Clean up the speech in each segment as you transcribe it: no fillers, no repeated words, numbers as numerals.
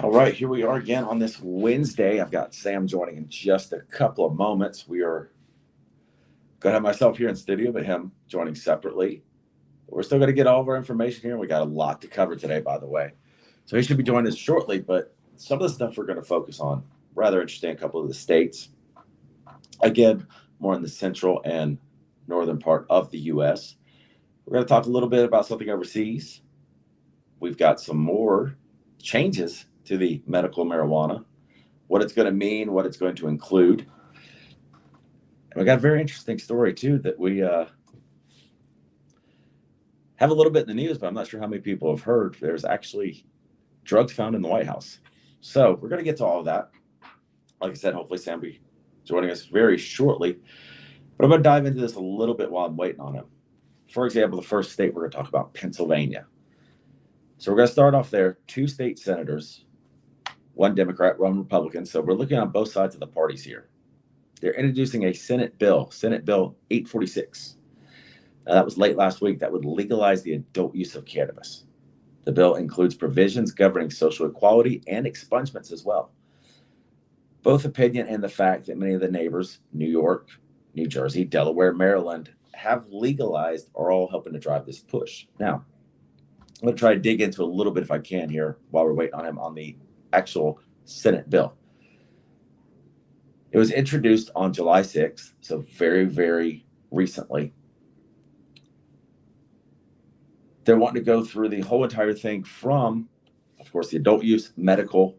All right, here we are again on this Wednesday. I've got Sam joining in just a couple of moments. We are going to have myself here in studio, but him joining separately. We're still going to get all of our information here. We got a lot to cover today, by the way. So he should be joining us shortly, but some of the stuff we're going to focus on, rather interesting, a couple of the states. Again, more in the central and northern part of the U.S. We're going to talk a little bit about something overseas. We've got some more changes to the medical marijuana, what it's going to mean, what it's going to include. And we got a very interesting story, too, that we have a little bit in the news, but I'm not sure how many people have heard. There's actually drugs found in the White House. So we're going to get to all of that. Like I said, hopefully Sam will be joining us very shortly. But I'm going to dive into this a little bit while I'm waiting on him. For example, the first state we're going to talk about, Pennsylvania. So we're going to start off there. 2 state senators, one Democrat, one Republican. So we're looking on both sides of the parties here. They're introducing a Senate Bill 846. Now, that was late last week. That would legalize the adult use of cannabis. The bill includes provisions governing social equality and expungements as well. Both opinion and the fact that many of the neighbors, New York, New Jersey, Delaware, Maryland, have legalized are all helping to drive this push. Now, I'm going to try to dig into a little bit if I can here while we're waiting on him on the actual Senate bill. It was introduced on July 6th, so very, very recently. They're wanting to go through the whole entire thing from, of course, the adult use, medical,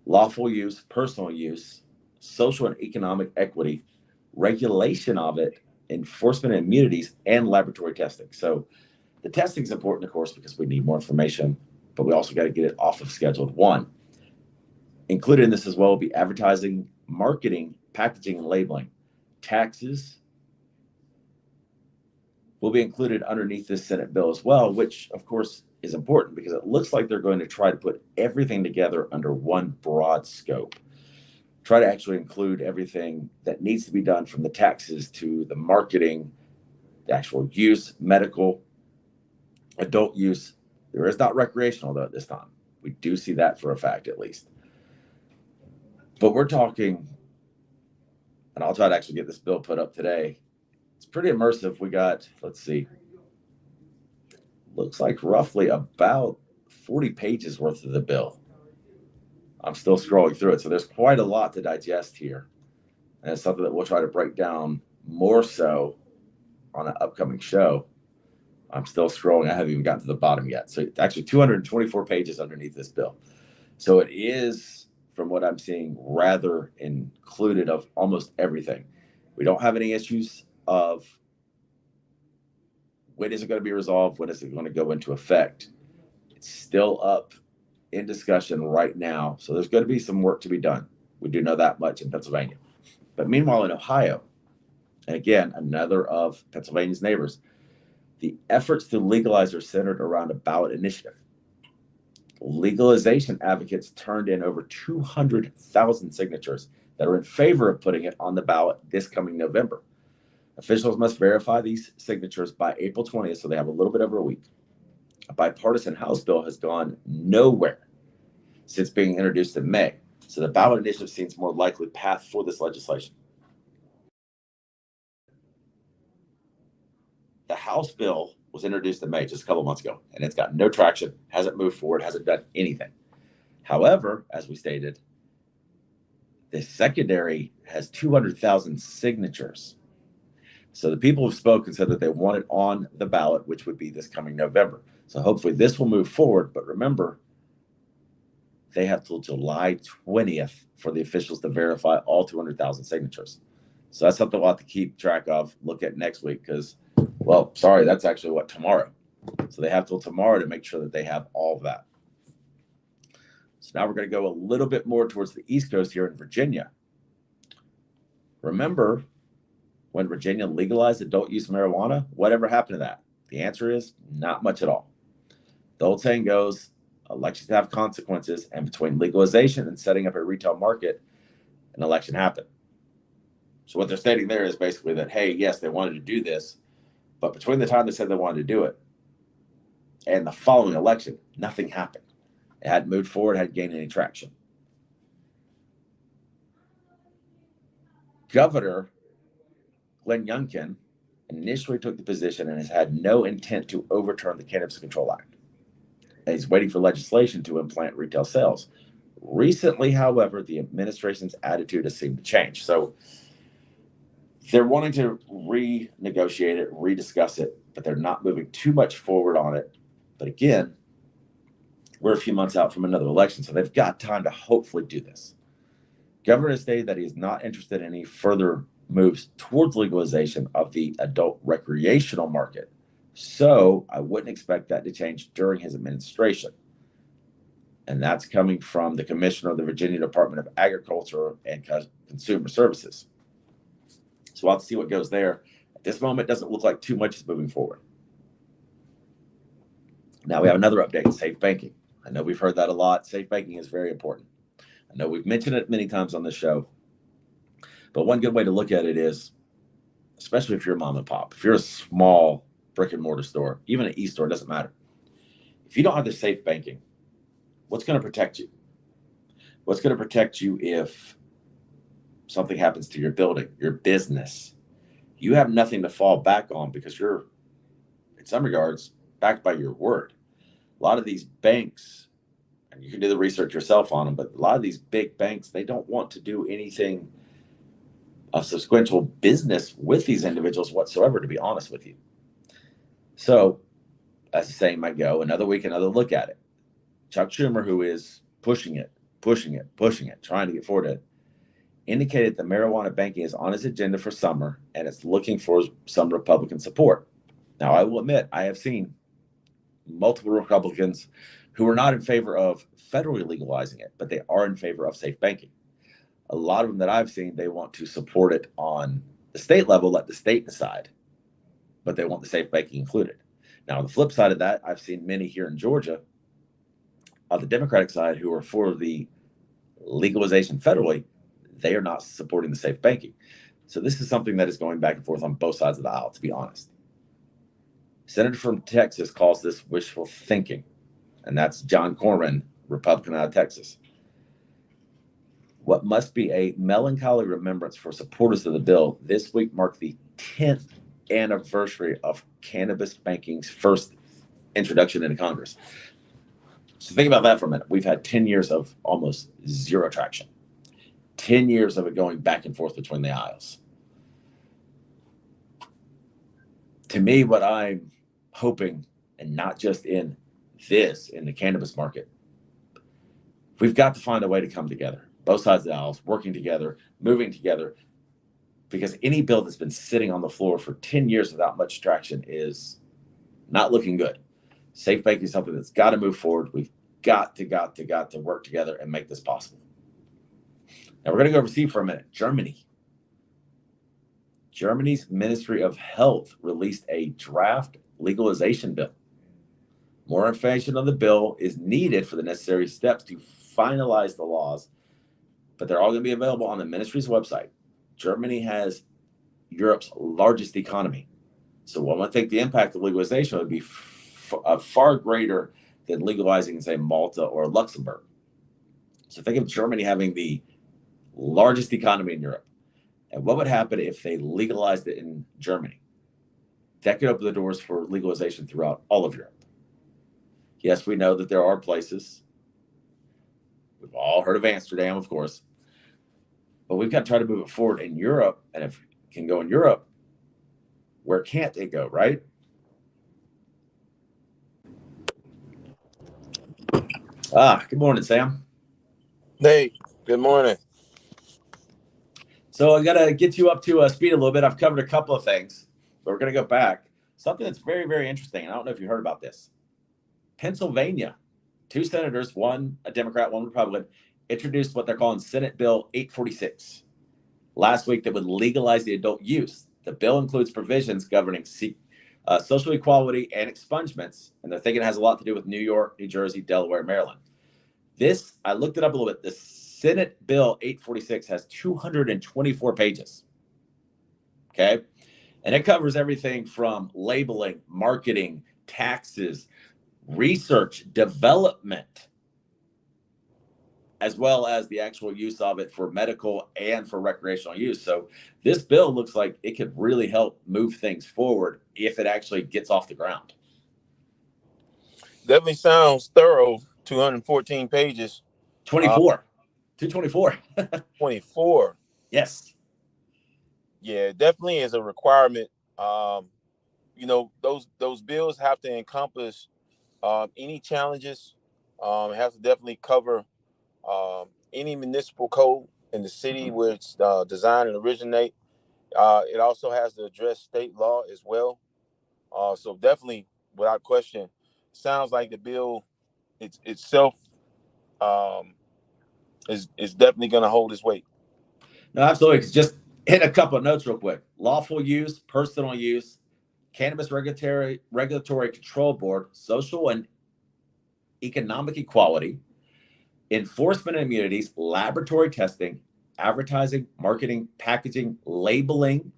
lawful use, personal use, social and economic equity, regulation of it, enforcement and immunities, and laboratory testing. So the testing is important, of course, because we need more information, but we also got to get it off of Scheduled 1. Included in this as well will be advertising, marketing, packaging, and labeling. Taxes will be included underneath this Senate bill as well, which, of course, is important because it looks like they're going to try to put everything together under one broad scope. Try to actually include everything that needs to be done from the taxes to the marketing, the actual use, medical, adult use. There is not recreational, though, at this time. We do see that for a fact, at least. But we're talking, and I'll try to actually get this bill put up today. It's pretty immersive. We got, let's see, looks like roughly about 40 pages worth of the bill. I'm still scrolling through it, so there's quite a lot to digest here. And it's something that we'll try to break down more so on an upcoming show. I'm still scrolling. I haven't even gotten to the bottom yet. So it's actually 224 pages underneath this bill. So it is, from what I'm seeing, rather included of almost everything. We don't have any issues of when is it going to be resolved, when is it going to go into effect. It's still up in discussion right now. So there's going to be some work to be done. We do know that much in Pennsylvania. But meanwhile, in Ohio, and again, another of Pennsylvania's neighbors, the efforts to legalize are centered around a ballot initiative. Legalization advocates turned in over 200,000 signatures that are in favor of putting it on the ballot this coming November. Officials must verify these signatures by April 20th, so they have a little bit over a week. A bipartisan House bill has gone nowhere since being introduced in May, so the ballot initiative seems more likely path for this legislation. The House bill was introduced in May just a couple of months ago, and it's got no traction, hasn't moved forward, hasn't done anything. However, as we stated, the secondary has 200,000 signatures. So the people have spoken, said that they want it on the ballot, which would be this coming November. So hopefully this will move forward. But remember, they have till July 20th for the officials to verify all 200,000 signatures. So that's something we'll have to keep track of, look at next week because, well, sorry, that's actually tomorrow. So they have till tomorrow to make sure that they have all of that. So now we're going to go a little bit more towards the East Coast here in Virginia. Remember, when Virginia legalized adult use marijuana, whatever happened to that? The answer is not much at all. The old saying goes, elections have consequences, and between legalization and setting up a retail market, an election happened. So what they're stating there is basically that, hey, yes, they wanted to do this, but between the time they said they wanted to do it and the following election, nothing happened. It hadn't moved forward, hadn't gained any traction. Governor Glenn Youngkin initially took the position and has had no intent to overturn the Cannabis Control Act. And he's waiting for legislation to implant retail sales. Recently, however, the administration's attitude has seemed to change. So they're wanting to renegotiate it, rediscuss it, but they're not moving too much forward on it. But again, we're a few months out from another election, so they've got time to hopefully do this. Governor has stated that he is not interested in any further moves towards legalization of the adult recreational market. So I wouldn't expect that to change during his administration. And that's coming from the commissioner of the Virginia Department of Agriculture and Consumer Services. So we'll have to see what goes there. At this moment, it doesn't look like too much is moving forward. Now we have another update, safe banking. I know we've heard that a lot. Safe banking is very important. I know we've mentioned it many times on this show, but one good way to look at it is, especially if you're a mom and pop, if you're a small brick and mortar store, even an e-store, doesn't matter. If you don't have the safe banking, what's going to protect you? What's going to protect you if something happens to your building, your business? You have nothing to fall back on because you're, in some regards, backed by your word. A lot of these banks, and you can do the research yourself on them, but a lot of these big banks, they don't want to do anything of subsequential business with these individuals whatsoever, to be honest with you. So, as the saying might go, another week, another look at it. Chuck Schumer, who is pushing it, trying to get forward to it, indicated that marijuana banking is on his agenda for summer, and it's looking for some Republican support. Now, I will admit, I have seen multiple Republicans who are not in favor of federally legalizing it, but they are in favor of safe banking. A lot of them that I've seen, they want to support it on the state level, let the state decide, but they want the safe banking included. Now, on the flip side of that, I've seen many here in Georgia on the Democratic side who are for the legalization federally. They are not supporting the safe banking. So this is something that is going back and forth on both sides of the aisle, to be honest. Senator from Texas calls this wishful thinking, and that's John Cornyn, Republican out of Texas. What must be a melancholy remembrance for supporters of the bill, this week marked the 10th anniversary of cannabis banking's first introduction into Congress. So think about that for a minute. We've had 10 years of almost zero traction. 10 years of it going back and forth between the aisles. To me, what I'm hoping, and not just in the cannabis market, we've got to find a way to come together. Both sides of the aisles, working together, moving together, because any bill that's been sitting on the floor for 10 years without much traction is not looking good. Safe banking is something that's got to move forward. We've got to work together and make this possible. Now we're going to go overseas for a minute. Germany. Germany's Ministry of Health released a draft legalization bill. More information on the bill is needed for the necessary steps to finalize the laws, but they're all going to be available on the ministry's website. Germany has Europe's largest economy. So one would think the impact of legalization would be far greater than legalizing, say, Malta or Luxembourg. So think of Germany having the largest economy in Europe. And what would happen if they legalized it in Germany? That could open the doors for legalization throughout all of Europe. Yes, we know that there are places. We've all heard of Amsterdam, of course. But we've got to try to move it forward in Europe. And if it can go in Europe, where can't it go, right? Good morning, Sam. Hey, good morning. So I got to get you up to speed a little bit. I've covered a couple of things, but we're going to go back. Something that's very, very interesting. And I don't know if you heard about this. Pennsylvania, 2 senators, one a Democrat, one Republican, introduced what they're calling Senate Bill 846 last week that would legalize the adult use. The bill includes provisions governing social equality and expungements, and they're thinking it has a lot to do with New York, New Jersey, Delaware, Maryland. This, I looked it up a little bit. The Senate Bill 846 has 224 pages. Okay? And it covers everything from labeling, marketing, taxes, research, development, as well as the actual use of it for medical and for recreational use. So this bill looks like it could really help move things forward if it actually gets off the ground. Definitely sounds thorough. 214 pages. 24. 224. 24. Yes. Yeah, definitely is a requirement. Those bills have to encompass any challenges. It has to definitely cover any municipal code in the city where it's designed and originate. It also has to address state law as well. So definitely, without question, sounds like the bill itself um, is definitely going to hold its weight. No, absolutely. Just hit a couple of notes real quick. Lawful use, personal use, Cannabis Regulatory Control Board, social and economic equality, enforcement and immunities, laboratory testing, advertising, marketing, packaging, labeling,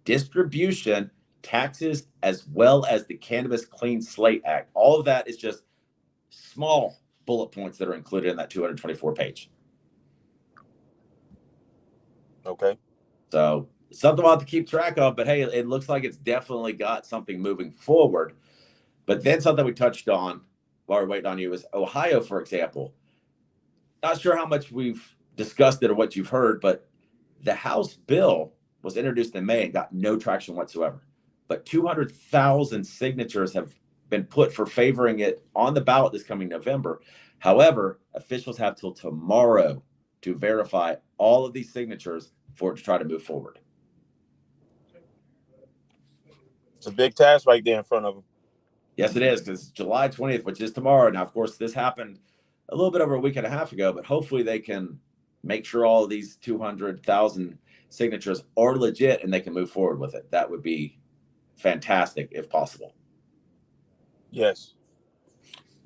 distribution, taxes, as well as the Cannabis Clean Slate Act. All of that is just small bullet points that are included in that 224 page. Okay. So something we'll have to keep track of, but hey, it looks like it's definitely got something moving forward. But then something we touched on while we're waiting on you is Ohio, for example. Not sure how much we've discussed it or what you've heard, but the House bill was introduced in May and got no traction whatsoever. But 200,000 signatures have been put for favoring it on the ballot this coming November. However, officials have till tomorrow to verify all of these signatures for it to try to move forward. It's a big task right there in front of them. Yes, it is, because July 20th, which is tomorrow. Now, of course, this happened a little bit over a week and a half ago, but hopefully they can make sure all of these 200,000 signatures are legit and they can move forward with it. That would be fantastic if possible. Yes.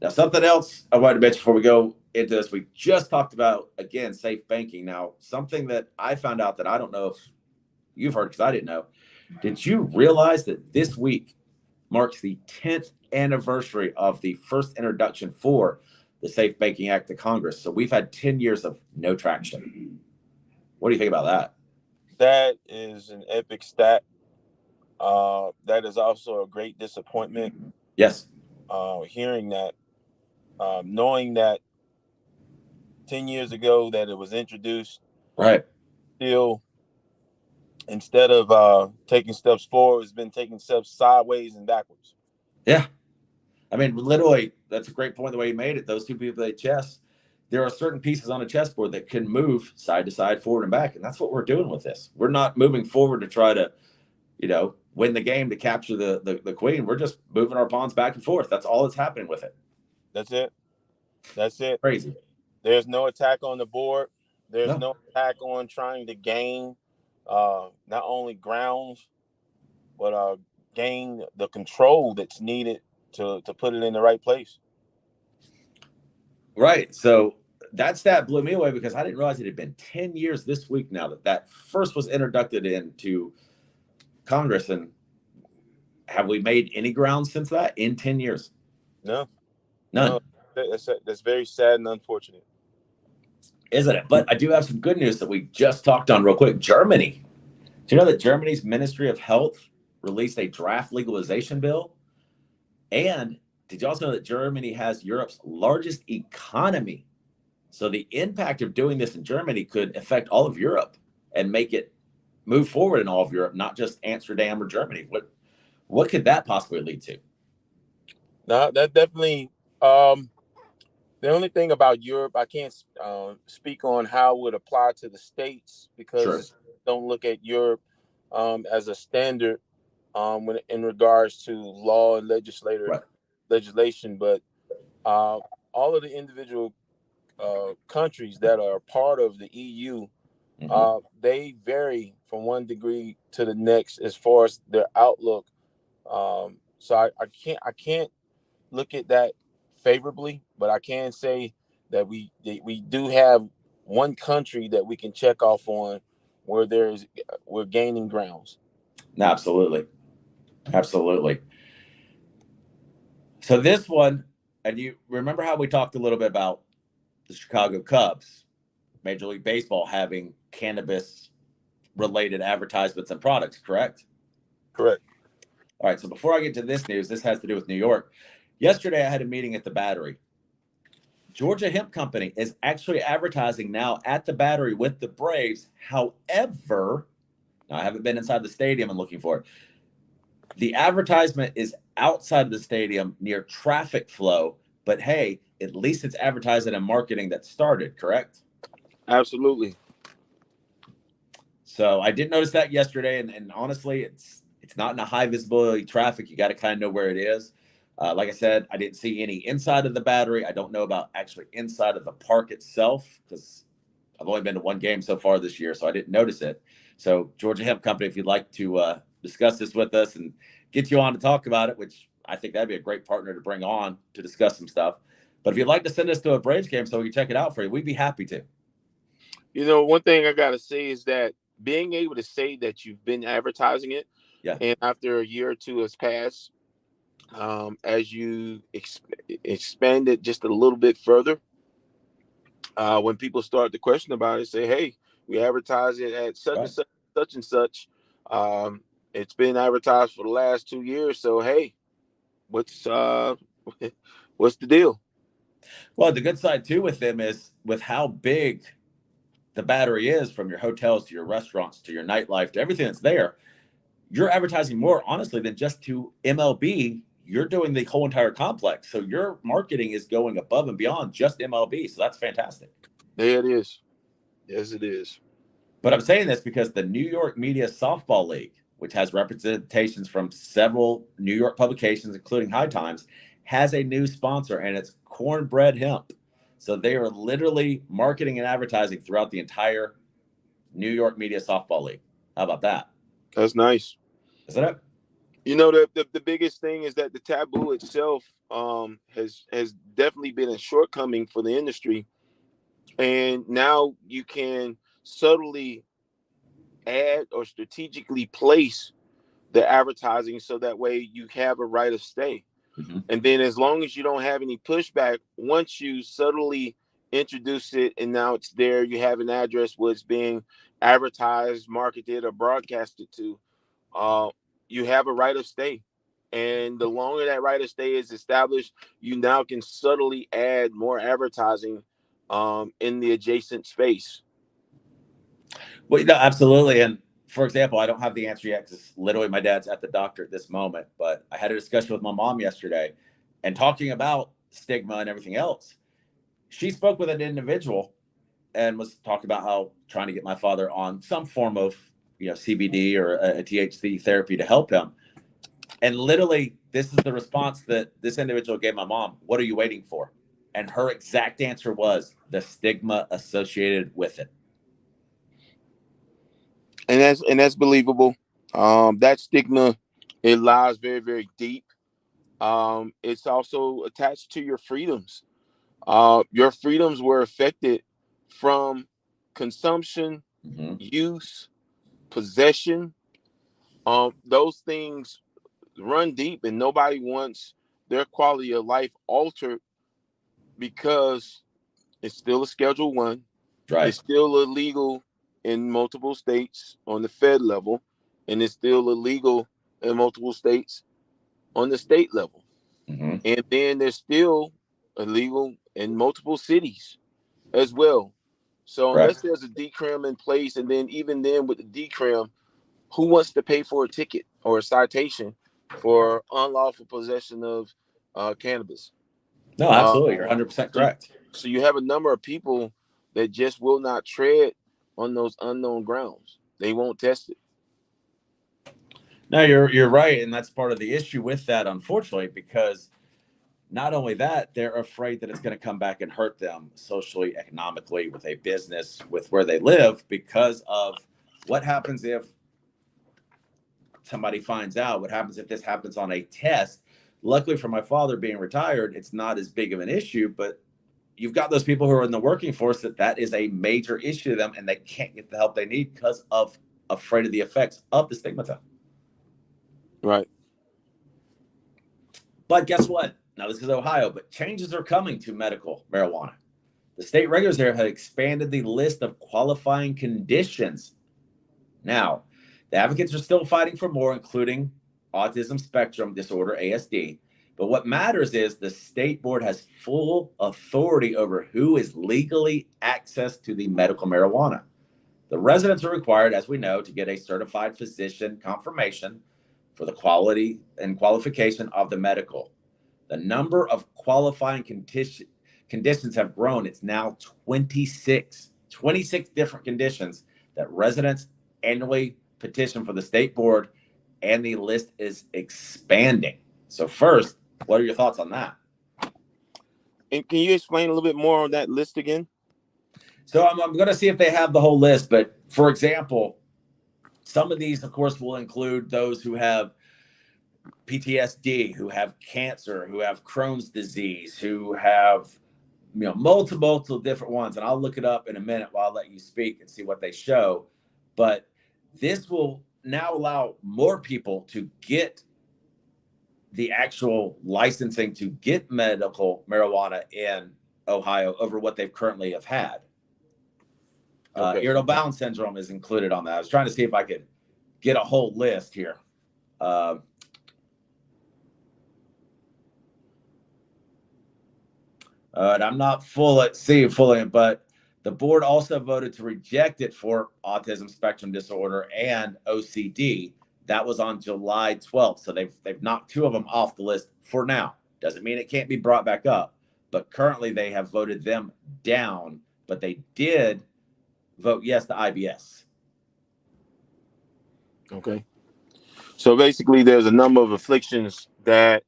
Now, something else I wanted to mention before we go into this, we just talked about, again, safe banking. Now, something that I found out that I don't know if you've heard, because I didn't know. Did you realize that this week marks the 10th anniversary of the first introduction for the Safe Banking Act to Congress? So we've had 10 years of no traction. What do you think about that? That is an epic stat. That is also a great disappointment. Yes. Hearing that, knowing that 10 years ago that it was introduced, Right. still, instead of taking steps forward, it's been taking steps sideways and backwards. Yeah. I mean, literally, that's a great point the way you made it. Those two people play chess. There are certain pieces on a chessboard that can move side to side, forward and back. And that's what we're doing with this. We're not moving forward to try to, win the game to capture the queen. We're just moving our pawns back and forth. That's all that's happening with it. That's it. That's it. Crazy. There's no attack on the board. There's No. no attack on trying to gain not only grounds, but gain the control that's needed to put it in the right place. Right. So that stat blew me away because I didn't realize it had been 10 years this week now that first was introduced into Congress. And have we made any ground since that in 10 years? No. None. No, that's very sad and unfortunate. Isn't it? But I do have some good news that we just talked on real quick. Germany. Do you know that Germany's Ministry of Health released a draft legalization bill? And did you also know that Germany has Europe's largest economy? So the impact of doing this in Germany could affect all of Europe and make it move forward in all of Europe, not just Amsterdam or Germany. What could that possibly lead to? No, that definitely. The only thing about Europe, I can't speak on how it would apply to the States because don't look at Europe as a standard when in regards to law and legislation. But all of the individual countries that are part of the EU, they vary from one degree to the next as far as their outlook. So I can't look at that favorably, but I can say that we do have one country that we can check off on where we're gaining grounds. Absolutely. So this one, and you remember how we talked a little bit about the Chicago Cubs Major League Baseball having cannabis related advertisements and products, correct? Correct. All right. So before I get to this news, this has to do with New York. Yesterday, I had a meeting at the Battery. Georgia Hemp Company is actually advertising now at the Battery with the Braves. However, now I haven't been inside the stadium and looking for it. The advertisement is outside of the stadium near traffic flow, but hey, at least it's advertising and marketing that started, correct? Absolutely. So I did notice that yesterday, and honestly, it's not in a high visibility traffic. You got to kind of know where it is. Like I said, I didn't see any inside of the Battery. I don't know about actually inside of the park itself because I've only been to one game so far this year, so I didn't notice it. So Georgia Hemp Company, if you'd like to discuss this with us and get you on to talk about it, which I think that'd be a great partner to bring on to discuss some stuff. But if you'd like to send us to a Braves game so we can check it out for you, we'd be happy to. One thing I gotta say is that being able to say that you've been advertising it, Yeah. and after a year or two has passed, as you expand it just a little bit further, when people start to question about it, say, "Hey, we advertise it at such and Right. such, such and such. Um, it's been advertised for the last 2 years. So, hey, what's what's the deal?" Well, the good side too with them is with how big the Battery is, from your hotels to your restaurants to your nightlife to everything that's there, you're advertising more honestly than just to MLB. You're doing the whole entire complex. So your marketing is going above and beyond just MLB. So that's fantastic. There it is. Yes, it is. But I'm saying this because the New York Media Softball League, which has representations from several New York publications, including High Times, has a new sponsor, and it's Cornbread Hemp. So they are literally marketing and advertising throughout the entire New York Media Softball League. How about that? That's nice. Isn't it? The biggest thing is that the taboo itself has definitely been a shortcoming for the industry, and now you can subtly add or strategically place the advertising so that way you have a right of stay. Mm-hmm. And then as long as you don't have any pushback, once you subtly introduce it and now it's there, you have an address where it's being advertised, marketed, or broadcasted to, uh, you have a right of stay. And the longer that right of stay is established, you now can subtly add more advertising in the adjacent space. Well, no, absolutely. And for example, I don't have the answer yet because literally my dad's at the doctor at this moment. But I had a discussion with my mom yesterday and talking about stigma and everything else. She spoke with an individual and was talking about how trying to get my father on some form of CBD or a THC therapy to help him. And literally, this is the response that this individual gave my mom. What are you waiting for? And her exact answer was the stigma associated with it. And that's believable. That stigma, it lies very, very deep. It's also attached to your freedoms. Your freedoms were affected from consumption, Mm-hmm. use, possession. Those things run deep, and nobody wants their quality of life altered because it's still a Schedule One. Right. It's still illegal in multiple states on the Fed level, and it's still illegal in multiple states on the state level. Mm-hmm. And then there's still illegal in multiple cities as well. So unless Correct. there's a decrim in place, and then even then with the decrim, who wants to pay for a ticket or a citation for unlawful possession of cannabis? No, Uh, absolutely. You're 100% so, correct. so you have a number of people that just will not tread on those unknown grounds. They won't test it. No, you're right, and that's part of the issue with that, unfortunately, because not only that, they're afraid that it's going to come back and hurt them socially, economically, with a business, with where they live, because of what happens if somebody finds out, what happens if this happens on a test. Luckily for my father being retired, it's not as big of an issue, but you've got those people who are in the working force that is a major issue to them, and they can't get the help they need because of afraid of the effects of the stigmata. Right. But guess what? Now, this is Ohio, but changes are coming to medical marijuana. The state regulators there have expanded the list of qualifying conditions. Now, the advocates are still fighting for more, including autism spectrum disorder, ASD. But what matters is the state board has full authority over who is legally accessed to the medical marijuana. The residents are required, as we know, to get a certified physician confirmation for the quality and qualification of the medical. The number of qualifying conditions have grown. It's now 26 different conditions that residents annually petition for the state board, and the list is expanding. So first, what are your thoughts on that? And can you explain a little bit more on that list again? So I'm going to see if they have the whole list. But for example, some of these, of course, will include those who have PTSD, who have cancer, who have Crohn's disease, who have multiple different ones. And I'll look it up in a minute while I'll let you speak and see what they show. But this will now allow more people to get the actual licensing to get medical marijuana in Ohio over what they've currently have had. Okay. Irritable bowel syndrome is included on that. I was trying to see if I could get a whole list here. I'm not fully, but the board also voted to reject it for autism spectrum disorder and OCD. That was on July 12th. So they've knocked two of them off the list for now. Doesn't mean it can't be brought back up, but currently they have voted them down, but they did vote yes to IBS. Okay. So basically there's a number of afflictions that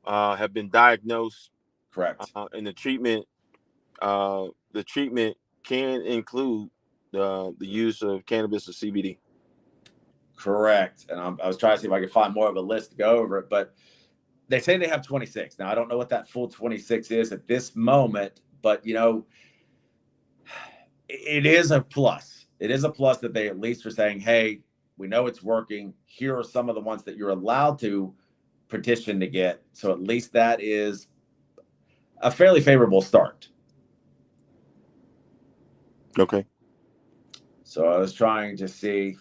have been diagnosed. Correct. And the treatment can include the use of cannabis or CBD. Correct. And I was trying to see if I could find more of a list to go over it, but they say they have 26. Now, I don't know what that full 26 is at this moment, but it is a plus. It is a plus that they at least are saying, hey, we know it's working. Here are some of the ones that you're allowed to petition to get. So at least that is a fairly favorable start. Okay. So I was trying to see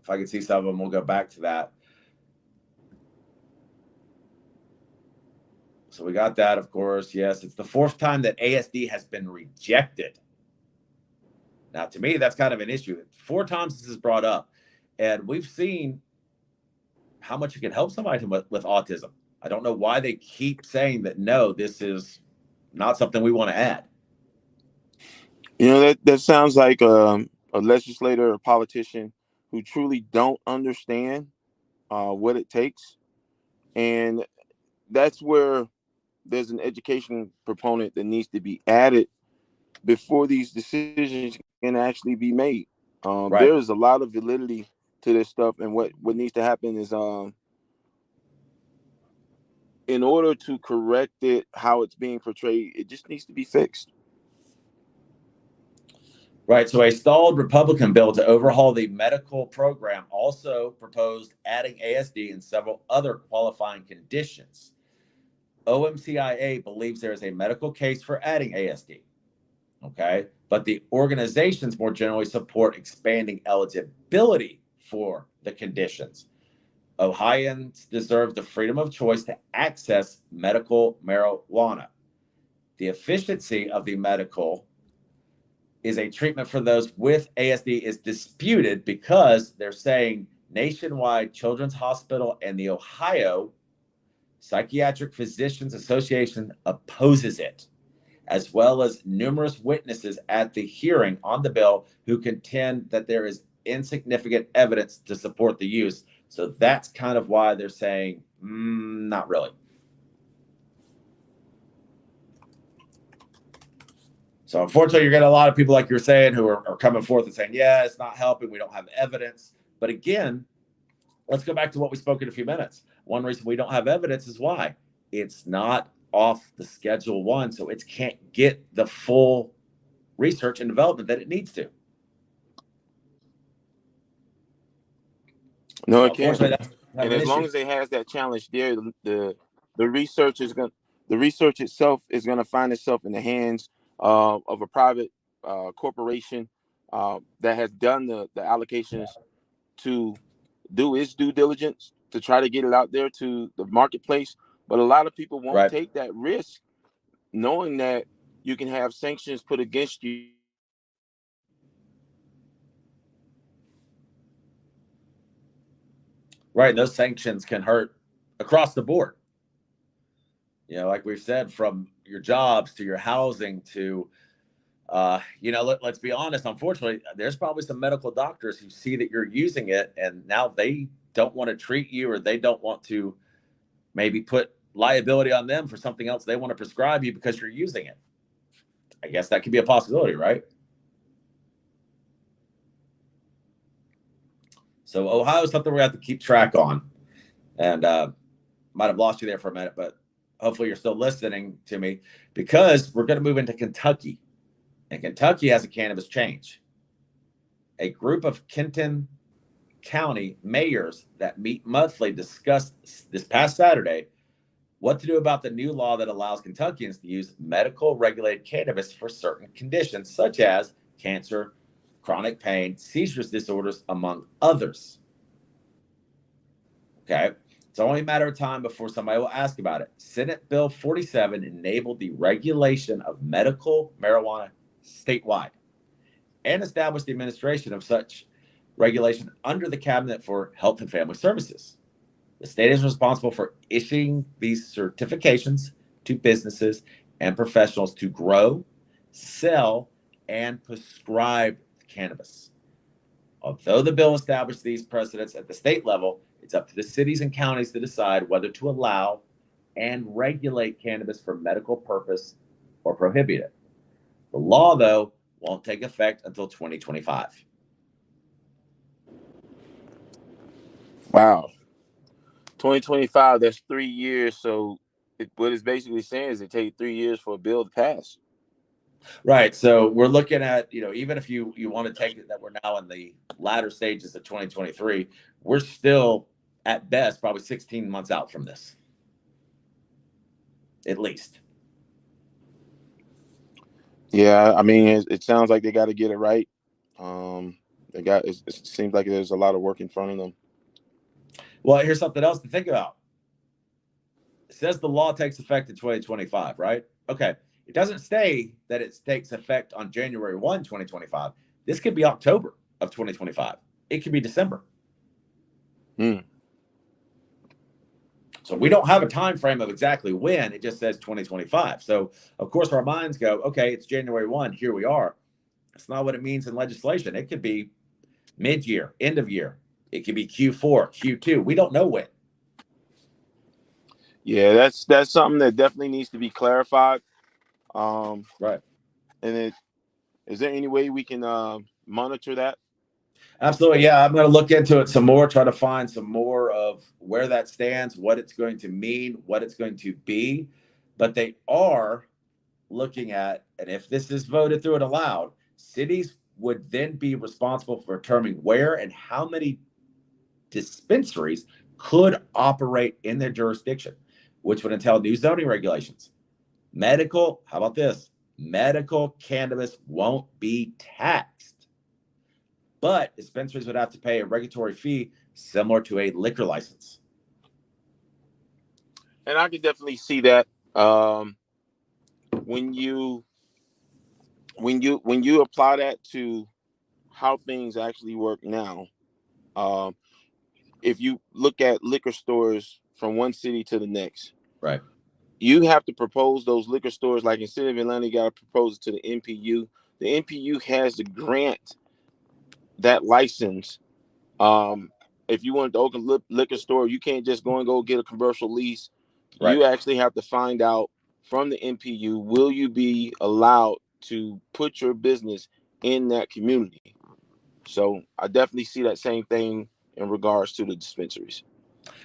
if I could see some of them. We'll go back to that. So we got that, of course. Yes, it's the fourth time that ASD has been rejected. Now, to me, that's kind of an issue. 4 times this is brought up, and we've seen how much it can help somebody with autism. I don't know why they keep saying that, no, this is not something we want to add. That sounds like a legislator or politician who truly don't understand what it takes. And that's where there's an education proponent that needs to be added before these decisions can actually be made. Right. There is a lot of validity to this stuff. And what needs to happen is in order to correct it, how it's being portrayed, it just needs to be fixed. Right. So a stalled Republican bill to overhaul the medical program also proposed adding ASD and several other qualifying conditions. OMCIA believes there is a medical case for adding ASD. Okay. But the organizations more generally support expanding eligibility for the conditions. Ohioans deserve the freedom of choice to access medical marijuana. The efficiency of the medical is a treatment for those with ASD is disputed because they're saying Nationwide Children's Hospital and the Ohio Psychiatric Physicians Association opposes it, as well as numerous witnesses at the hearing on the bill who contend that there is insignificant evidence to support the use. So that's kind of why they're saying, not really. So unfortunately, you're getting a lot of people, like you're saying, who are coming forth and saying, yeah, it's not helping. We don't have evidence. But again, let's go back to what we spoke in a few minutes. One reason we don't have evidence is why? It's not off the Schedule 1, so it can't get the full research and development that it needs to. No, it can't. And as long as it has that challenge there, the research itself is going to find itself in the hands of a private corporation that has done the allocations to do its due diligence to try to get it out there to the marketplace. But a lot of people won't Right. take that risk, knowing that you can have sanctions put against you. Right. Those sanctions can hurt across the board. Like we've said, from your jobs to your housing to, let's be honest. Unfortunately, there's probably some medical doctors who see that you're using it, and now they don't want to treat you, or they don't want to maybe put liability on them for something else they want to prescribe you because you're using it. I guess that could be a possibility, right? So Ohio is something we have to keep track on. And might have lost you there for a minute, but hopefully you're still listening to me, because we're going to move into Kentucky. And Kentucky has a cannabis change. A group of Kenton County mayors that meet monthly discussed this past Saturday what to do about the new law that allows Kentuckians to use medical regulated cannabis for certain conditions, such as cancer, chronic pain, seizures disorders, among others. Okay. It's only a matter of time before somebody will ask about it. Senate Bill 47 enabled the regulation of medical marijuana statewide and established the administration of such regulation under the Cabinet for Health and Family Services. The state is responsible for issuing these certifications to businesses and professionals to grow, sell, and prescribe cannabis. Although the bill established these precedents at the state level, it's up to the cities and counties to decide whether to allow and regulate cannabis for medical purpose or prohibit it. The law, though, won't take effect until 2025. Wow, 2025. That's 3 years. So what it's basically saying is it takes 3 years for a bill to pass. Right. So we're looking at, even if you want to take it that we're now in the latter stages of 2023, we're still at best probably 16 months out from this, at least. Yeah, I mean, it sounds like they got to get it right. It seems like there's a lot of work in front of them. Well, here's something else to think about. It says the law takes effect in 2025, right? Okay. It doesn't say that it takes effect on January 1, 2025. This could be October of 2025. It could be December. So we don't have a time frame of exactly when. It just says 2025. So, of course, our minds go, okay, it's January 1. Here we are. That's not what it means in legislation. It could be mid-year, end of year. It could be Q4, Q2. We don't know when. Yeah, that's something that definitely needs to be clarified. Right. And is there any way we can monitor that? Absolutely. Yeah. I'm going to look into it some more, try to find some more of where that stands, what it's going to mean, what it's going to be. But they are looking at, and if this is voted through and allowed, cities would then be responsible for determining where and how many dispensaries could operate in their jurisdiction, which would entail new zoning regulations. Medical, how about this? Medical cannabis won't be taxed, but dispensaries would have to pay a regulatory fee similar to a liquor license. And I can definitely see that. When you apply that to how things actually work now, if you look at liquor stores from one city to the next, right, you have to propose those liquor stores. Like in the city of Atlanta, you got to propose it to the NPU. The NPU has to grant that license. If you want to open liquor store, you can't just go get a commercial lease. right. You actually have to find out from the NPU, will you be allowed to put your business in that community? So I definitely see that same thing in regards to the dispensaries.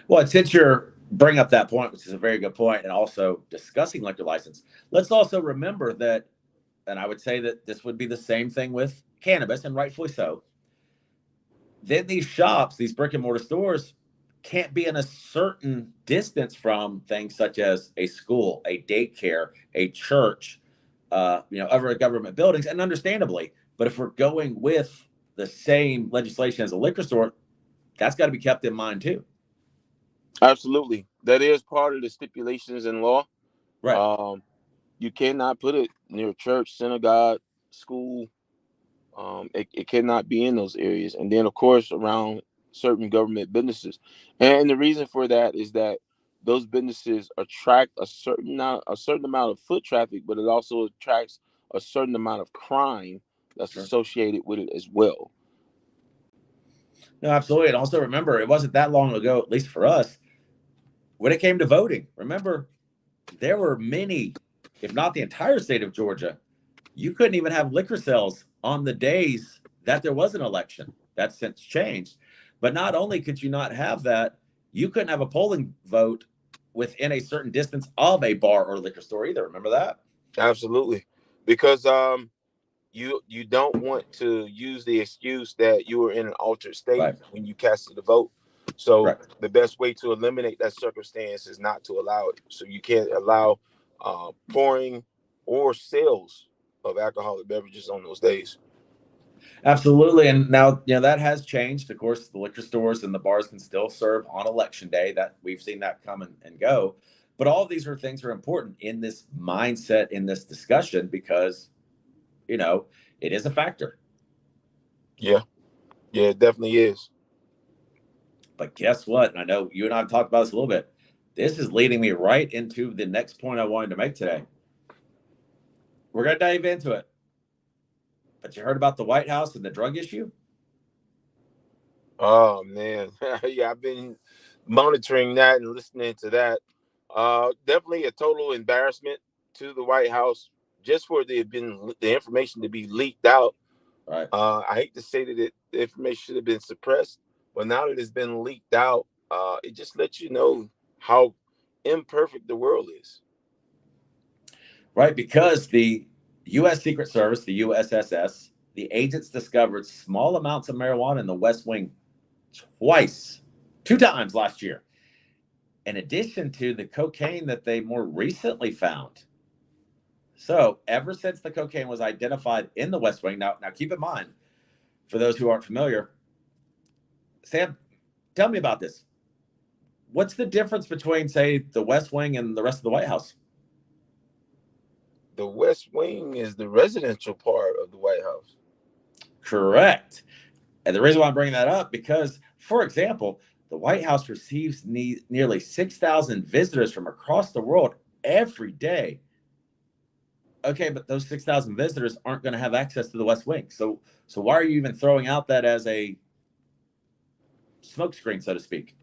Well, since you're bring up that point, which is a very good point, and also discussing liquor license, let's also remember that, and I would say that this would be the same thing with cannabis, and rightfully so. Then these shops, these brick and mortar stores, can't be in a certain distance from things such as a school, a daycare, a church, other government buildings, and understandably. But if we're going with the same legislation as a liquor store, that's got to be kept in mind too. Absolutely, that is part of the stipulations in law. Right. You cannot put it near church, synagogue, school. It cannot be in those areas. And then, of course, around certain government businesses. And the reason for that is that those businesses attract a certain amount of foot traffic, but it also attracts a certain amount of crime that's Sure. associated with it as well. No, absolutely. And also remember, it wasn't that long ago, at least for us, when it came to voting. Remember, there were many, if not the entire state of Georgia, you couldn't even have liquor sales on the days that there was an election. That's since changed. But not only could you not have that, you couldn't have a polling vote within a certain distance of a bar or liquor store either. Remember that? Absolutely. Because you don't want to use the excuse that you were in an altered state Right. when you casted the vote. So Right. the best way to eliminate that circumstance is not to allow it. So you can't allow pouring or sales of alcoholic beverages on those days. Absolutely. And now, that has changed. Of course, the liquor stores and the bars can still serve on election day. That we've seen that come and go. But all of these things are important in this mindset, in this discussion, because, it is a factor. Yeah, yeah, it definitely is. But guess what? And I know you and I have talked about this a little bit. This is leading me right into the next point I wanted to make today. We're going to dive into it. But you heard about the White House and the drug issue? Oh man, yeah, I've been monitoring that and listening to that. Definitely a total embarrassment to the White House just for the information to be leaked out. Right. I hate to say that the information should have been suppressed, but now that it's been leaked out, it just lets you know how imperfect the world is. Right. Because the U.S. Secret Service, the USSS, the agents discovered small amounts of marijuana in the West Wing twice, 2 times last year, in addition to the cocaine that they more recently found. So, ever since the cocaine was identified in the West Wing, now keep in mind, for those who aren't familiar, Sam, tell me about this. What's the difference between, say, the West Wing and the rest of the White House? The West Wing is the residential part of the White House. Correct. And the reason why I'm bringing that up, because, for example, the White House receives nearly 6,000 visitors from across the world every day. Okay, but those 6,000 visitors aren't going to have access to the West Wing. So why are you even throwing out that as a smokescreen, so to speak?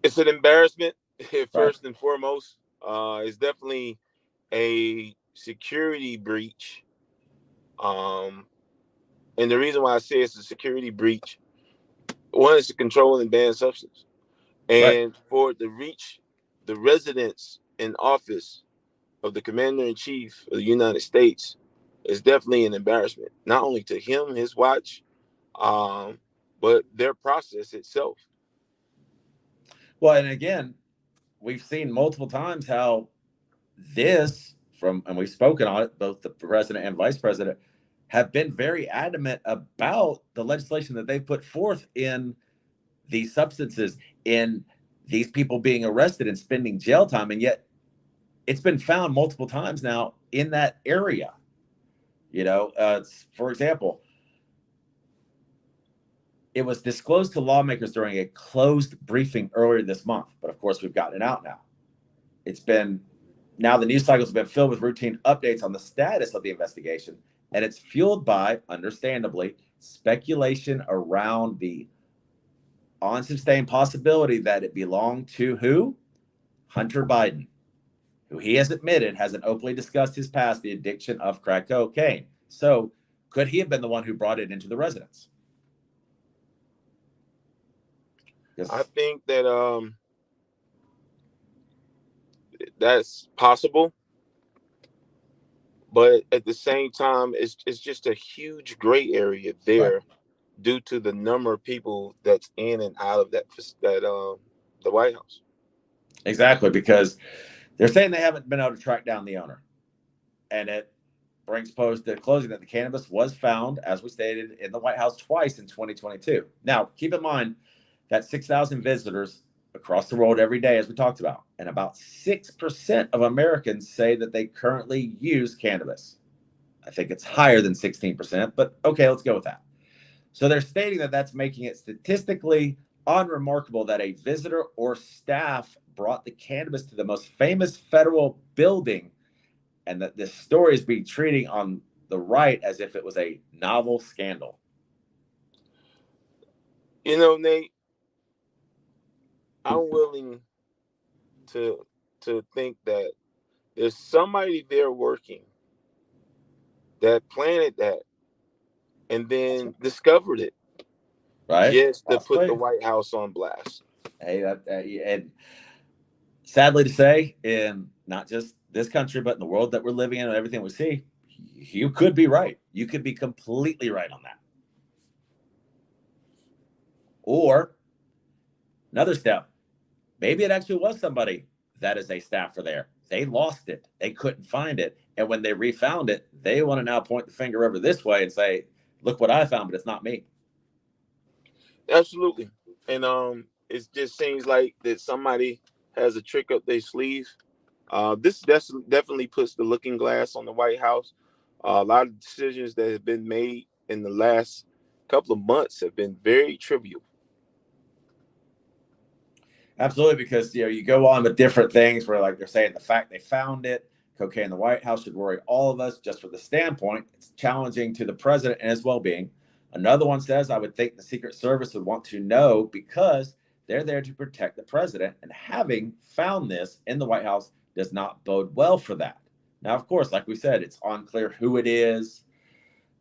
It's an embarrassment, Right. first and foremost. It's definitely a security breach. Um, and the reason why I say it's a security breach, one is to control and ban substance, Right. and for it to reach the residents in office of the commander in chief of the United States is definitely an embarrassment, not only to him, his watch, um, but their process itself. Well, and again, we've seen multiple times how and we've spoken on it, both the president and vice president have been very adamant about the legislation that they've put forth in these substances, in these people being arrested and spending jail time. And yet it's been found multiple times now in that area. For example, it was disclosed to lawmakers during a closed briefing earlier this month. But of course, we've gotten it out now. It's been Now the news cycles have been filled with routine updates on the status of the investigation, and it's fueled by, understandably, speculation around the unsustained possibility that it belonged to who? Hunter Biden, who he has admitted hasn't openly discussed his past, the addiction of crack cocaine. So, could he have been the one who brought it into the residence? I Yes. think that that's possible, but at the same time, it's just a huge gray area Right. there due to the number of people that's in and out of that the White House. Exactly, because They're saying they haven't been able to track down the owner. And it brings post to closing that the cannabis was found, as we stated, in the White House twice in 2022. Now, keep in mind that 6,000 visitors across the world every day, as we talked about, and about 6% of Americans say that they currently use cannabis. I think it's higher than 16%, but okay, let's go with that. So they're stating that that's making it statistically unremarkable that a visitor or staff brought the cannabis to the most famous federal building, and that this story is being treated on the right as if it was a novel scandal. You know, Nate, I'm willing to think that there's somebody there working that planted that and then discovered it, Right? just to put the Possibly. White House on blast. Hey, and sadly to say, in not just this country, but in the world that we're living in and everything we see, you could be right. You could be completely right on that. Or another step, maybe it actually was somebody that is a staffer there. They lost it. They couldn't find it. And when they refound it, they want to now point the finger over this way and say, look what I found, but it's not me. Absolutely. And it just seems like that somebody has a trick up their sleeve. This definitely puts the looking glass on the White House. A lot of decisions that have been made in the last couple of months have been very trivial. Absolutely, because you go on with different things where, like, they're saying the fact they found it, cocaine in the White House, should worry all of us. Just for the standpoint, it's challenging to the president and his well-being. Another one says, I would think the Secret Service would want to know because they're there to protect the president, and having found this in the White House does not bode well for that. Now, of course, like we said, it's unclear who it is.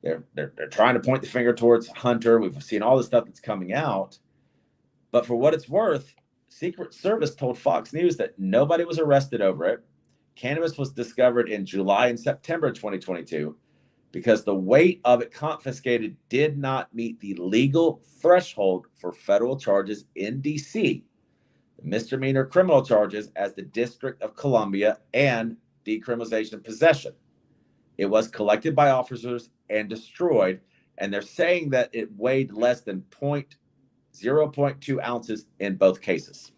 They're trying to point the finger towards Hunter. We've seen all the stuff that's coming out, but for what it's worth, Secret Service told Fox News that nobody was arrested over it. Cannabis was discovered in July and September 2022 because the weight of it confiscated did not meet the legal threshold for federal charges in DC, the misdemeanor criminal charges as the District of Columbia, and decriminalization of possession. It was collected by officers and destroyed, and they're saying that it weighed less than 0.2 ounces in both cases.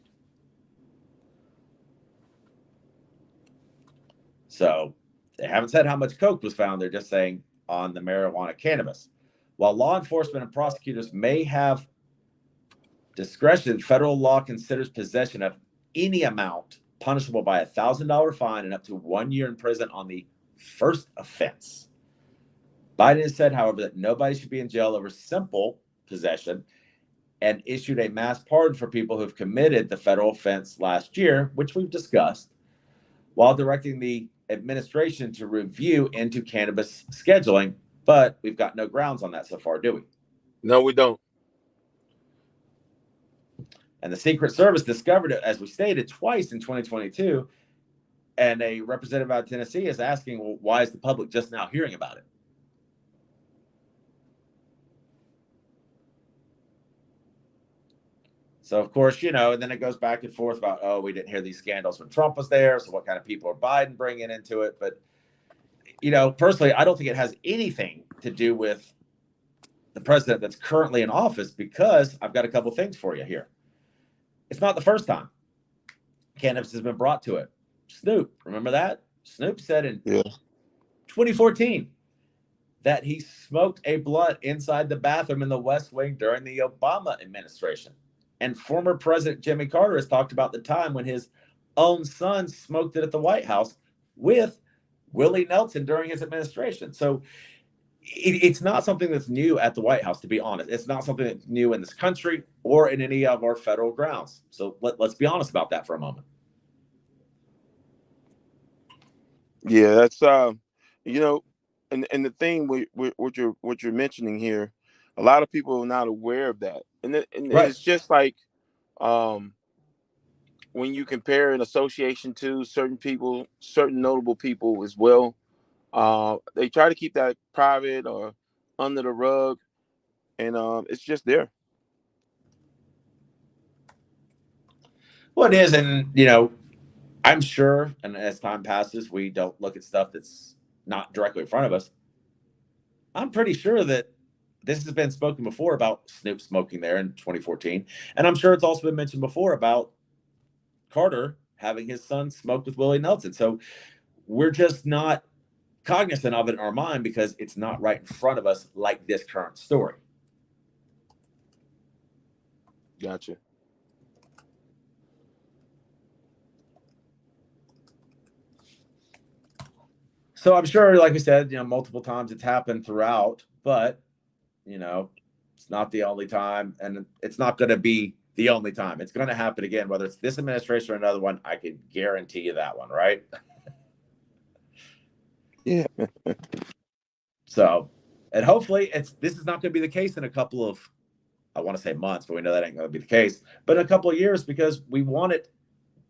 So they haven't said how much coke was found. They're just saying on the marijuana cannabis. While law enforcement and prosecutors may have discretion, federal law considers possession of any amount punishable by a $1,000 fine and up to 1 year in prison on the first offense. Biden has said, however, that nobody should be in jail over simple possession, and issued a mass pardon for people who have committed the federal offense last year, which we've discussed, while directing the administration to review into cannabis scheduling. But we've got no grounds on that so far, do we? No, we don't. And the Secret Service discovered it, as we stated, twice in 2022. And a representative out of Tennessee is asking, well, why is the public just now hearing about it? So, of course, and then it goes back and forth about, oh, we didn't hear these scandals when Trump was there. So what kind of people are Biden bringing into it? But, personally, I don't think it has anything to do with the president that's currently in office, because I've got a couple things for you here. It's not the first time cannabis has been brought to it. Snoop, remember that? Snoop said in 2014 that he smoked a blunt inside the bathroom in the West Wing during the Obama administration. And former President Jimmy Carter has talked about the time when his own son smoked it at the White House with Willie Nelson during his administration. So it's not something that's new at the White House, to be honest. It's not something that's new in this country or in any of our federal grounds. So let's be honest about that for a moment. Yeah, that's and the thing with what you're mentioning here, a lot of people are not aware of that, and Right. it's just like when you compare an association to certain people, certain notable people as well. They try to keep that private or under the rug, and it's just there. Well, it is, and I'm sure, and as time passes, we don't look at stuff that's not directly in front of us. I'm pretty sure that this has been spoken before about Snoop smoking there in 2014. And I'm sure it's also been mentioned before about Carter having his son smoke with Willie Nelson. So we're just not cognizant of it in our mind because it's not right in front of us like this current story. Gotcha. So I'm sure, like I said, multiple times it's happened throughout, but you know, it's not the only time, and it's not going to be the only time. It's going to happen again, whether it's this administration or another one. I can guarantee you that one, right? Yeah. So, and hopefully, this is not going to be the case in a couple of, I want to say months, but we know that ain't going to be the case. But in a couple of years, because we want it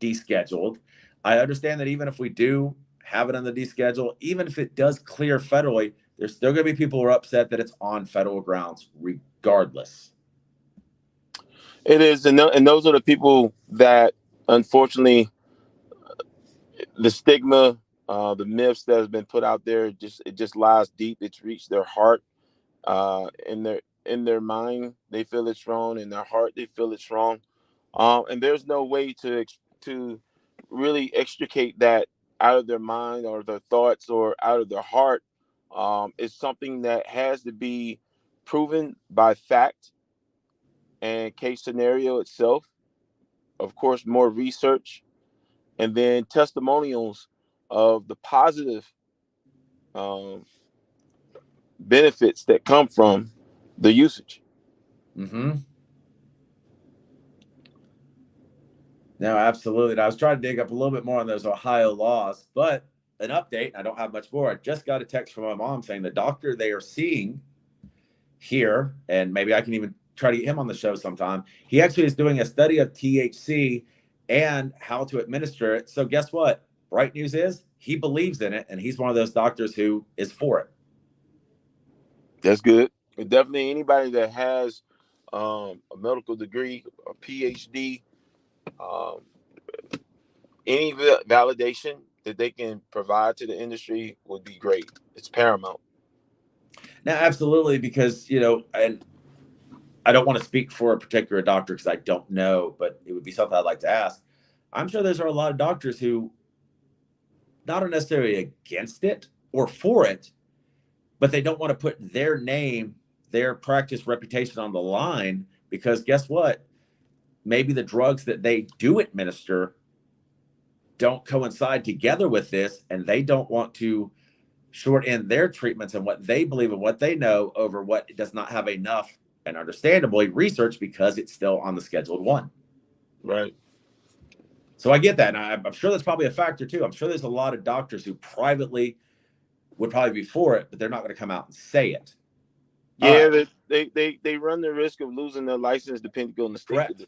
descheduled. I understand that even if we do have it on the deschedule, even if it does clear federally, there's still going to be people who are upset that it's on federal grounds, regardless. It is, and those are the people that, unfortunately, the stigma, the myths that has been put out there, it just lies deep. It's reached their heart, in their mind, they feel it's wrong. In their heart, they feel it's wrong. And there's no way to really extricate that out of their mind or their thoughts or out of their heart. It's something that has to be proven by fact and case scenario itself. Of course, more research, and then testimonials of the positive um, benefits that come from the usage. Mm-hmm. No, absolutely. And I was trying to dig up a little bit more on those Ohio laws, but an update. I don't have much more. I just got a text from my mom saying the doctor they are seeing here, and maybe I can even try to get him on the show sometime. He actually is doing a study of THC and how to administer it. So guess what? Bright news is he believes in it, and he's one of those doctors who is for it. That's good. And definitely anybody that has a medical degree, a PhD, um, any validation that they can provide to the industry would be great. It's paramount. Now, absolutely, because and I don't want to speak for a particular doctor because I don't know, but it would be something I'd like to ask. I'm sure there's a lot of doctors who not necessarily against it or for it, but they don't want to put their name, their practice reputation on the line because guess what? Maybe the drugs that they do administer don't coincide together with this, and they don't want to short end their treatments and what they believe and what they know over what does not have enough and understandably research because it's still on the scheduled one. Right. So I get that. And I'm sure that's probably a factor too. I'm sure there's a lot of doctors who privately would probably be for it, but they're not going to come out and say it. Yeah, Right. they run the risk of losing their license depending on the state. Correct.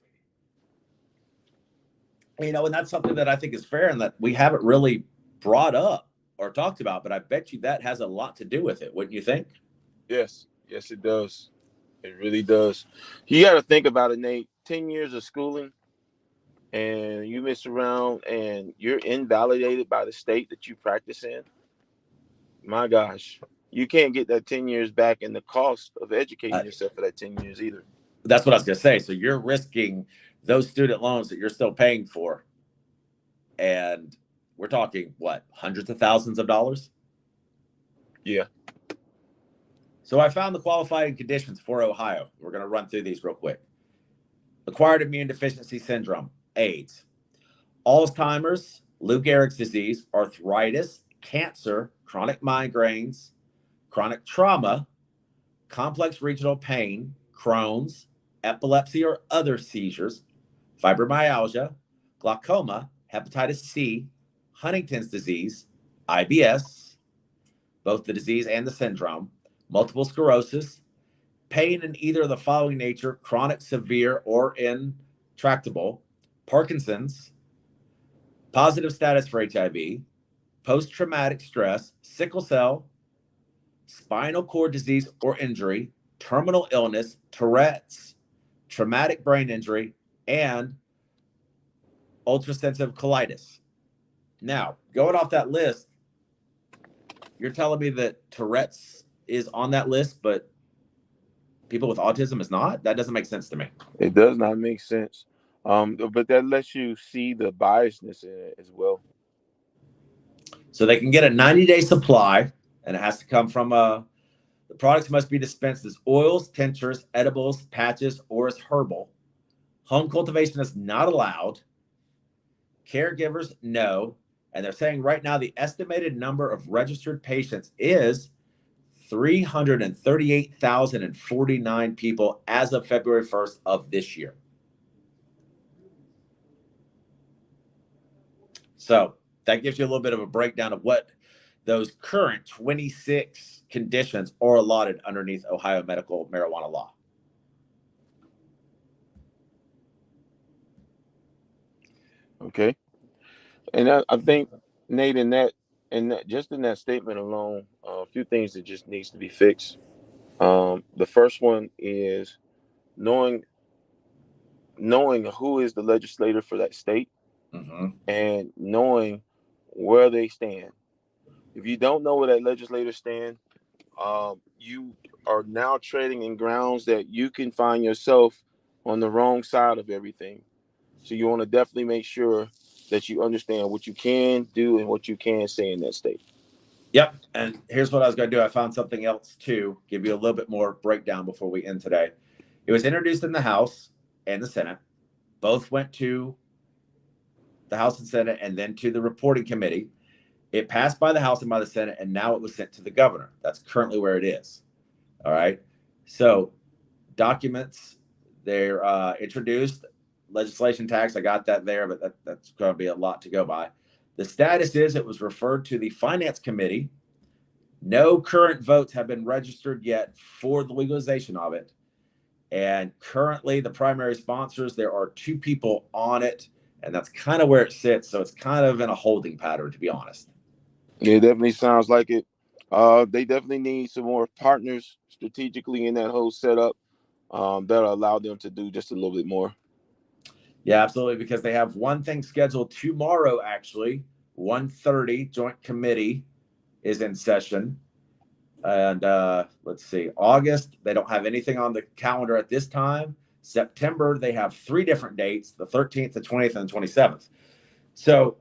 And that's something that I think is fair and that we haven't really brought up or talked about, but I bet you that has a lot to do with it, wouldn't you think? Yes, yes, it does. It really does. You got to think about it, Nate. 10 years of schooling, and you miss around, and you're invalidated by the state that you practice in. My gosh, you can't get that 10 years back, and the cost of educating yourself for that 10 years either. That's what I was going to say. So you're risking those student loans that you're still paying for. And we're talking, what, hundreds of thousands of dollars? Yeah. So I found the qualifying conditions for Ohio. We're going to run through these real quick. Acquired immune deficiency syndrome, AIDS, Alzheimer's, Lou Gehrig's disease, arthritis, cancer, chronic migraines, chronic trauma, complex regional pain, Crohn's, epilepsy or other seizures, fibromyalgia, glaucoma, hepatitis C, Huntington's disease, IBS, both the disease and the syndrome, multiple sclerosis, pain in either of the following nature, chronic, severe, or intractable, Parkinson's, positive status for HIV, post traumatic stress, sickle cell, spinal cord disease or injury, terminal illness, Tourette's, traumatic brain injury, and ulcerative colitis. Now, going off that list, you're telling me that Tourette's is on that list, but people with autism is not? That doesn't make sense to me. It does not make sense. But that lets you see the biasness in it as well. So they can get a 90-day supply, and it has to come from the products must be dispensed as oils, tinctures, edibles, patches, or as herbal. Home cultivation is not allowed. Caregivers, no. And they're saying right now the estimated number of registered patients is 338,049 people as of February 1st of this year. So that gives you a little bit of a breakdown of what those current 26 conditions are allotted underneath Ohio medical marijuana law. Okay. And I think, Nate, just in that statement alone, a few things that just needs to be fixed. The first one is knowing who is the legislator for that state, Mm-hmm. and knowing where they stand. If you don't know where that legislator stand, you are now treading in grounds that you can find yourself on the wrong side of everything. So you want to definitely make sure that you understand what you can do and what you can say in that state. Yep. And here's what I was going to do. I found something else to give you a little bit more breakdown before we end today. It was introduced in the House and the Senate. Both went to the House and Senate and then to the reporting committee. It passed by the House and by the Senate, and now it was sent to the governor. That's currently where it is. All right. So documents, they're introduced. Legislation tax, I got that there, but that's going to be a lot to go by. The status is it was referred to the Finance Committee. No current votes have been registered yet for the legalization of it. And currently, the primary sponsors, there are two people on it, and that's kind of where it sits. So it's kind of in a holding pattern, to be honest. Yeah, it definitely sounds like it. They definitely need some more partners strategically in that whole setup, that'll allow them to do just a little bit more. Yeah, absolutely, because they have one thing scheduled tomorrow, actually. 1:30 joint committee is in session. And let's see, August, they don't have anything on the calendar at this time. September, they have three different dates, the 13th, the 20th, and the 27th. So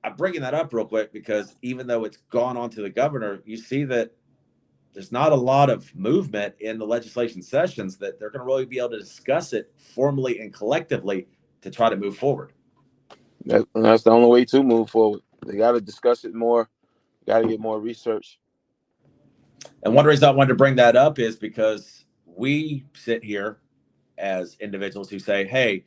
I'm bringing that up real quick because even though it's gone on to the governor, you see that there's not a lot of movement in the legislation sessions that they're going to really be able to discuss it formally and collectively to try to move forward. That's the only way to move forward. They got to discuss it more. Got to get more research. And one reason I wanted to bring that up is because we sit here as individuals who say, hey,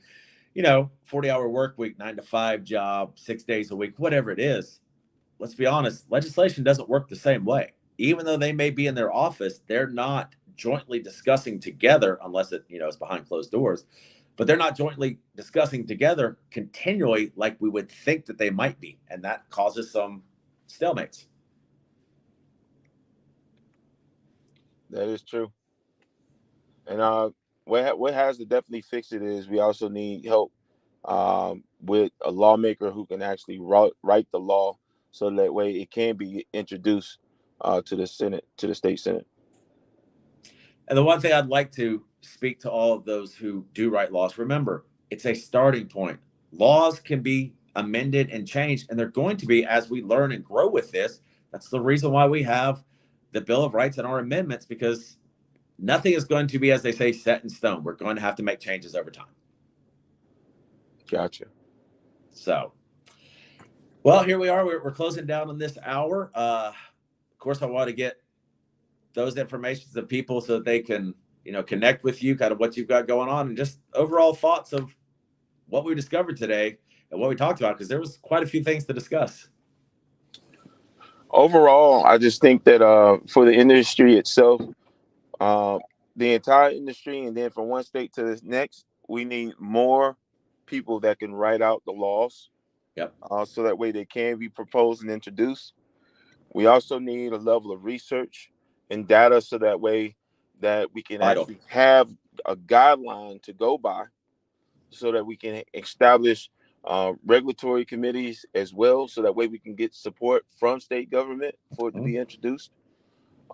40-hour work week, 9 to 5 job, 6 days a week, whatever it is. Let's be honest, legislation doesn't work the same way. Even though they may be in their office, they're not jointly discussing together unless it, is behind closed doors. But they're not jointly discussing together continually like we would think that they might be. And that causes some stalemates. That is true. And what has to definitely fix it is we also need help, with a lawmaker who can actually write the law, so that way it can be introduced, to the Senate, to the state Senate. And the one thing I'd like to speak to all of those who do write laws, remember, it's a starting point. Laws can be amended and changed, and they're going to be as we learn and grow with this. That's the reason why we have the Bill of Rights and our amendments, because nothing is going to be, as they say, set in stone. We're going to have to make changes over time. Gotcha. So, well, here we are. We're closing down on this hour. Of course, I want to get those informations to people so that they can, connect with you, kind of what you've got going on, and just overall thoughts of what we discovered today and what we talked about, because there was quite a few things to discuss. Overall, I just think that, for the industry itself, the entire industry, and then from one state to the next, we need more people that can write out the laws. Yep. So that way they can be proposed and introduced. We also need a level of research and data, so that way that we can Vital. actually have a guideline to go by, so that we can establish regulatory committees as well, so that way we can get support from state government for it to be introduced.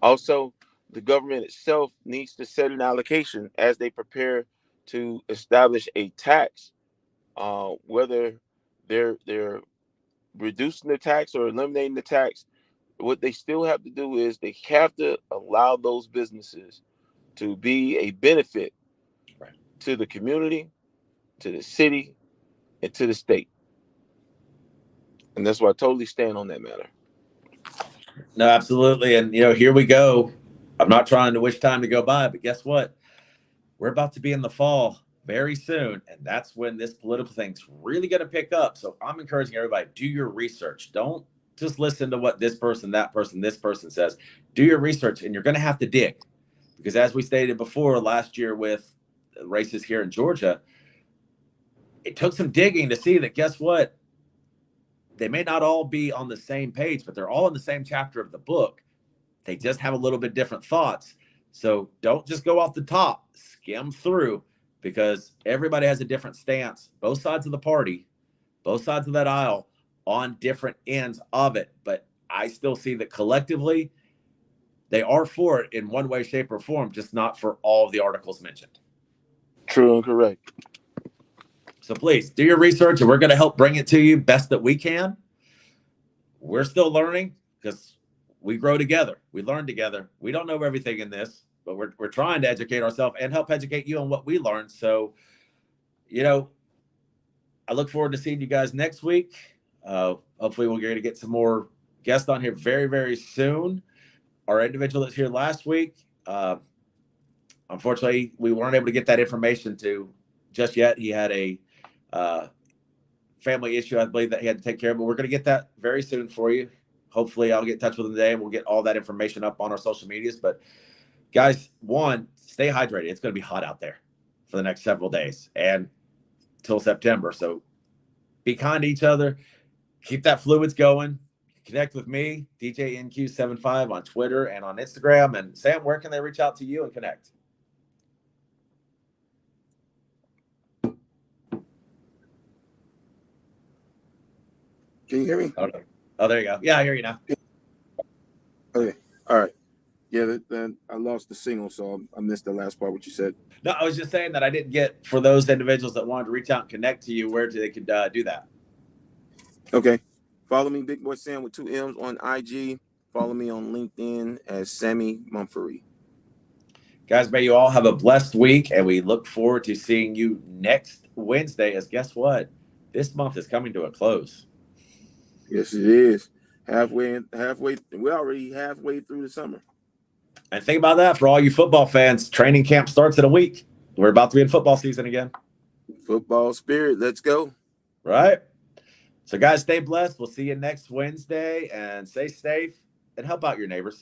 Also, the government itself needs to set an allocation as they prepare to establish a tax, whether they're reducing the tax or eliminating the tax. What they still have to do is they have to allow those businesses to be a benefit to the community, to the city, and to the state. And that's why I totally stand on that matter. No, absolutely. And, here we go. I'm not trying to wish time to go by, but guess what? We're about to be in the fall very soon. And that's when this political thing's really going to pick up. So I'm encouraging everybody, do your research. Don't just listen to what this person, that person, this person says. Do your research, and you're going to have to dig. Because as we stated before last year with races here in Georgia, it took some digging to see that, guess what? They may not all be on the same page, but they're all in the same chapter of the book. They just have a little bit different thoughts. So don't just go off the top, skim through, because everybody has a different stance, both sides of the party, both sides of that aisle, on different ends of it. But I still see that collectively they are for it in one way, shape, or form, just not for all of the articles mentioned. True and correct. So please do your research, and we're going to help bring it to you best that we can. We're still learning because we grow together. We learn together. We don't know everything in this, but we're trying to educate ourselves and help educate you on what we learned. So, I look forward to seeing you guys next week. Hopefully we're going to get some more guests on here very, very soon. Our individual that's here last week, unfortunately, we weren't able to get that information to just yet. He had a family issue, I believe, that he had to take care of, but we're going to get that very soon for you. Hopefully I'll get in touch with him today and we'll get all that information up on our social medias. But guys, one, stay hydrated. It's going to be hot out there for the next several days and till September. So be kind to each other. Keep that fluids going. Connect with me, DJNQ75 on Twitter and on Instagram. And Sam, where can they reach out to you and connect? Can you hear me? Oh, there you go. Yeah, I hear you now. Okay. All right. Yeah, then I lost the signal, so I missed the last part, what you said. No, I was just saying that I didn't get, for those individuals that wanted to reach out and connect to you, where they could do that. Okay. Follow me, Big Boy Sam with 2 M's on IG. Follow me on LinkedIn as Sammy Mumfree. Guys, may you all have a blessed week, and we look forward to seeing you next Wednesday, as guess what? This month is coming to a close. Yes, it is. We're already halfway through the summer. And think about that for all you football fans. Training camp starts in a week. We're about to be in football season again. Football spirit. Let's go. Right. So, guys, stay blessed. We'll see you next Wednesday, and stay safe and help out your neighbors.